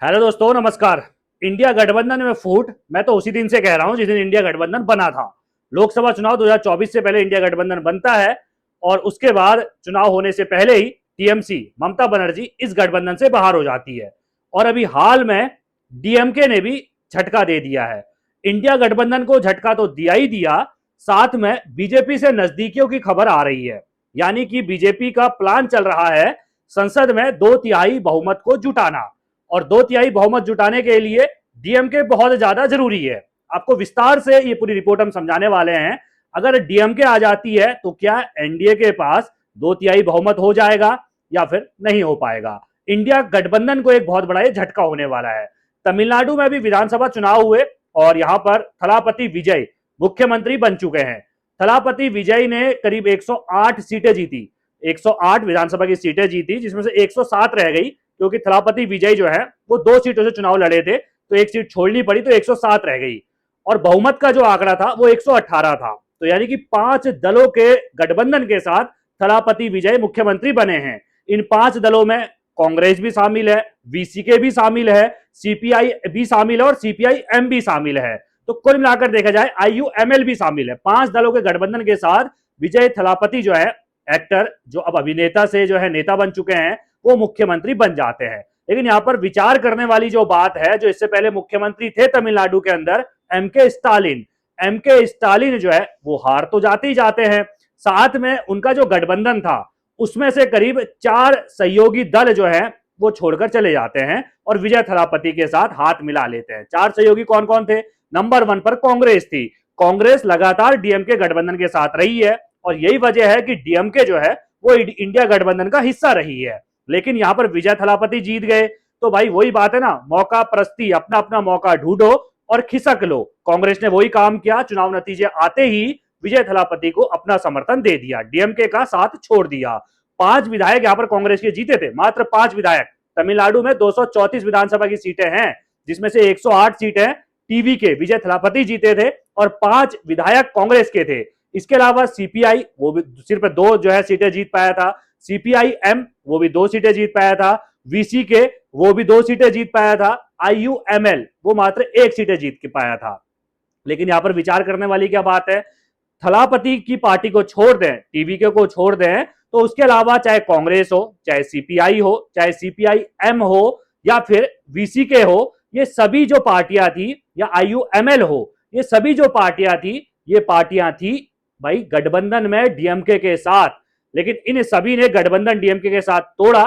Hello दोस्तों, नमस्कार। India गठबंधन में फूट मैं तो उसी दिन से कह रहा हूं जिस दिन इंडिया गठबंधन बना था। लोकसभा चुनाव 2024 से पहले इंडिया गठबंधन बनता है और उसके बाद चुनाव होने से पहले ही टीएमसी ममता बनर्जी इस गठबंधन से बाहर हो जाती है और अभी हाल में डीएमके ने भी झटका दे दिया है। इंडिया गठबंधन को झटका तो दिया ही दिया, साथ में बीजेपी से नजदीकियों की खबर आ रही है। यानी कि बीजेपी का प्लान चल रहा है संसद में 2/3 बहुमत को जुटाना, और 2/3 बहुमत जुटाने के लिए डीएमके बहुत ज्यादा जरूरी है। आपको विस्तार से ये पूरी रिपोर्ट हम समझाने वाले हैं। अगर डीएमके आ जाती है तो क्या एनडीए के पास 2/3 बहुमत हो जाएगा या फिर नहीं हो पाएगा। इंडिया गठबंधन को एक बहुत बड़ा ये झटका होने वाला है। तमिलनाडु में भी विधानसभा चुनाव हुए और यहां पर थलापति विजय मुख्यमंत्री बन चुके हैं। थलापति विजय ने करीब 108 सीटें जीती, 108 विधानसभा की सीटें जीती, जिसमें से 107 रह गई क्योंकि थलापति विजय जो है वो 2 सीटों से चुनाव लड़े थे तो एक सीट छोड़नी पड़ी, तो 107 रह गई। और बहुमत का जो आंकड़ा था वो 118 था। तो यानी कि 5 दलों के गठबंधन के साथ थलापति विजय मुख्यमंत्री बने हैं। इन 5 दलों में कांग्रेस भी शामिल है, वीसीके भी शामिल है, सीपीआई भी शामिल है और सीपीआई एम भी शामिल है। तो कुल मिलाकर देखा जाए आईयूएमएल भी शामिल है। 5 दलों के गठबंधन के साथ विजय थलापति जो है, एक्टर जो अब अभिनेता से जो है नेता बन चुके हैं, वो मुख्यमंत्री बन जाते हैं। लेकिन यहां पर विचार करने वाली जो बात है, जो इससे पहले मुख्यमंत्री थे तमिलनाडु के अंदर एम के स्टालिन जो है वो हार तो जाते ही जाते हैं। साथ में उनका जो गठबंधन था उसमें से करीब 4 सहयोगी दल जो है वो छोड़कर चले जाते हैं और विजय थलापति के साथ हाथ मिला लेते हैं। 4 सहयोगी कौन कौन थे? नंबर 1 पर कांग्रेस थी। कांग्रेस लगातार डीएमके गठबंधन के साथ रही है और यही वजह है कि डीएमके जो है वो इंडिया गठबंधन का हिस्सा रही है। लेकिन यहां पर विजय थलापति जीत गए तो भाई वही बात है ना, मौका प्रस्ती, अपना अपना मौका ढूंढो और खिसक लो। कांग्रेस ने वही काम किया। चुनाव नतीजे आते ही विजय थलापति को अपना समर्थन दे दिया, डीएमके का साथ छोड़ दिया। 5 विधायक यहां पर कांग्रेस के जीते थे, मात्र 5 विधायक। तमिलनाडु में 234 विधानसभा की सीटें हैं, जिसमें से 108 सीटें टीवी के विजय थलापति जीते थे और 5 विधायक कांग्रेस के थे। इसके अलावा सीपीआई वो भी सिर्फ 2 जो है सीटें जीत पाया था, सीपीआई एम वो भी 2 सीटें जीत पाया था, वीसी के वो भी 2 सीटें जीत पाया था, आईयूएमएल वो मात्र 1 सीटें जीत के पाया था। लेकिन यहां पर विचार करने वाली क्या बात है, थलापति की पार्टी को छोड़ दें, टीवीके को छोड़ दें, तो उसके अलावा चाहे कांग्रेस हो, चाहे सीपीआई हो, चाहे सीपीआई एम हो या फिर वीसीके हो, ये सभी जो पार्टियां थी, या आईयूएमएल हो, ये सभी जो पार्टियां थी, ये पार्टियां थी भाई गठबंधन में डीएमके के साथ। लेकिन इन सभी ने गठबंधन डीएमके के साथ तोड़ा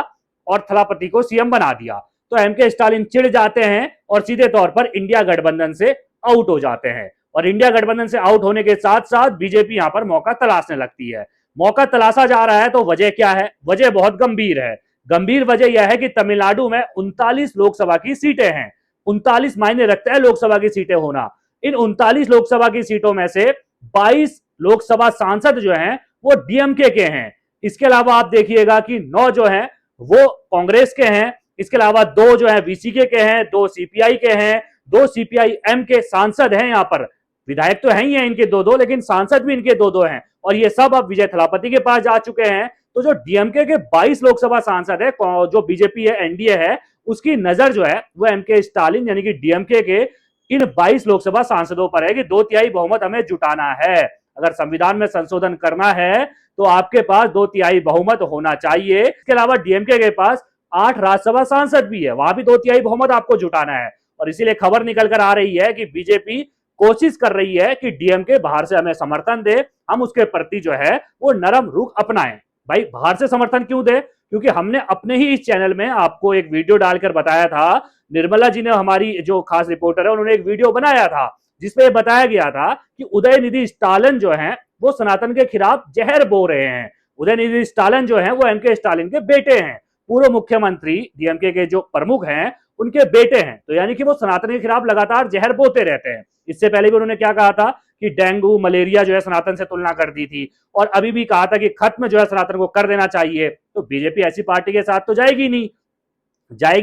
और थलापति को सीएम बना दिया। तो एमके स्टालिन चिढ़ जाते हैं और सीधे तौर पर इंडिया गठबंधन से आउट हो जाते हैं। और इंडिया गठबंधन से आउट होने के साथ साथ बीजेपी यहां पर मौका तलाशने लगती है। मौका तलाशा जा रहा है तो वजह क्या है? वजह बहुत गंभीर है। गंभीर वजह यह है कि तमिलनाडु में 39 लोकसभा की सीटें हैं। 39 मायने रखता है लोकसभा की सीटें होना। इन 39 लोकसभा की सीटों में से 22 लोकसभा सांसद जो हैं वो डीएमके के हैं। इसके अलावा आप देखिएगा कि 9 जो हैं वो कांग्रेस के हैं। इसके अलावा 2 जो है वीसीके के हैं, 2 सीपीआई के हैं, 2 सीपीआई एम के सांसद हैं। यहाँ पर विधायक तो हैं ही हैं इनके 2-2, लेकिन सांसद भी इनके 2-2 हैं और ये सब अब विजय थलापति के पास जा चुके हैं। तो जो डीएमके के 22 लोकसभा सांसद है, जो बीजेपी है, एनडीए है, उसकी नजर जो है वो एमके स्टालिन यानी कि डीएमके के इन 22 लोकसभा सांसदों पर है कि 2/3 बहुमत हमें जुटाना है। अगर संविधान में संशोधन करना है तो आपके पास 2/3 बहुमत होना चाहिए। इसके अलावा डीएमके के पास 8 राज्यसभा सांसद भी है, वहां भी 2/3 बहुमत आपको जुटाना है। और इसीलिए खबर निकल कर आ रही है कि बीजेपी कोशिश कर रही है कि डीएमके बाहर से हमें समर्थन दे, हम उसके प्रति जो है वो नरम रुख अपनाएं। भाई बाहर से समर्थन क्यों दे? क्योंकि हमने अपने ही इस चैनल में आपको एक वीडियो डालकर बताया था, निर्मला जी ने, हमारी जो खास रिपोर्टर है, उन्होंने एक वीडियो बनाया था जिसमें बताया गया था कि उदयनिधि स्टालिन जो है वो सनातन के खिलाफ जहर बो रहे हैं। उदयनिधि स्टालिन जो है वो एमके स्टालिन के बेटे हैं, पूर्व मुख्यमंत्री डीएमके के जो प्रमुख हैं उनके बेटे हैं। तो यानी कि वो सनातन के खिलाफ लगातार जहर बोते रहते हैं। इससे पहले भी उन्होंने क्या कहा था कि डेंगू मलेरिया जो है सनातन से तुलना कर दी थी, और अभी भी कहा था कि खत्म जो है सनातन को कर देना चाहिए। तो बीजेपी ऐसी पार्टी के साथ तो जाएगी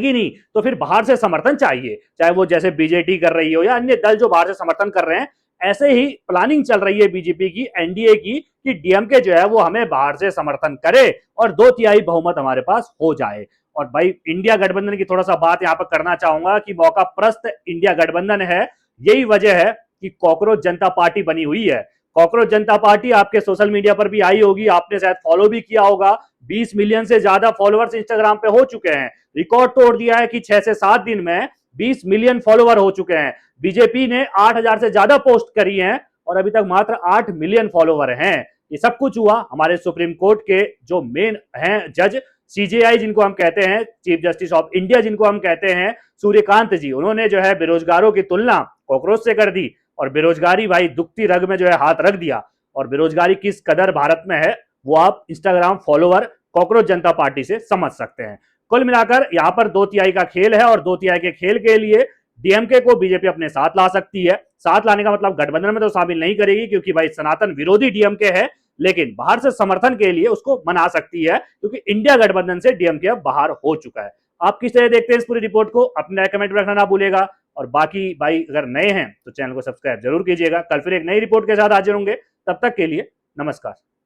नहीं, तो फिर बाहर से समर्थन चाहिए, चाहे वो जैसे बीजेडी कर रही हो या अन्य दल जो बाहर से समर्थन कर रहे हैं। ऐसे ही प्लानिंग चल रही है बीजेपी की, एनडीए की, कि डीएमके जो है वो हमें बाहर से समर्थन करे और 2/3 बहुमत हमारे पास हो जाए। और भाई इंडिया गठबंधन की थोड़ा सा बात यहां पर करना चाहूंगा कि मौका प्रस्त इंडिया गठबंधन है। यही वजह है कि कॉकरोच जनता पार्टी बनी हुई है। कॉकरोच जनता पार्टी आपके सोशल मीडिया पर भी आई होगी, आपने शायद फॉलो भी किया होगा। 20 मिलियन से ज्यादा फॉलोअर्स इंस्टाग्राम पे हो चुके हैं। रिकॉर्ड तोड़ दिया है कि 6 से 7 दिन में 20 मिलियन फॉलोअर हो चुके हैं। बीजेपी ने 8,000 से ज्यादा पोस्ट करी हैं और अभी तक मात्र 8 मिलियन फॉलोवर हैं। ये सब कुछ हुआ हमारे सुप्रीम कोर्ट के जो मेन हैं जज, सीजेआई जिनको हम कहते हैं, चीफ जस्टिस ऑफ इंडिया जिनको हम कहते हैं, सूर्यकांत जी, उन्होंने जो है बेरोजगारों की तुलना कॉकरोच से कर दी और बेरोजगारी भाई दुखती रग में जो है हाथ रख दिया। और बेरोजगारी किस कदर भारत में है वो आप इंस्टाग्राम फॉलोवर कॉकरोच जनता पार्टी से समझ सकते हैं। कुल मिलाकर यहां पर 2/3 का खेल है और 2/3 के खेल के लिए डीएमके को बीजेपी अपने साथ ला सकती है। साथ लाने का मतलब गठबंधन में तो शामिल नहीं करेगी क्योंकि भाई सनातन विरोधी डीएमके है, लेकिन बाहर से समर्थन के लिए उसको मना सकती है क्योंकि इंडिया गठबंधन से डीएमके अब बाहर हो चुका है। आप किस तरह देखते हैं इस पूरी रिपोर्ट को, अपने कमेंट में रखना ना भूलेगा। और बाकी भाई अगर नए हैं तो चैनल को सब्सक्राइब जरूर कीजिएगा। कल फिर एक नई रिपोर्ट के साथ हाजिर होंगे, तब तक के लिए नमस्कार।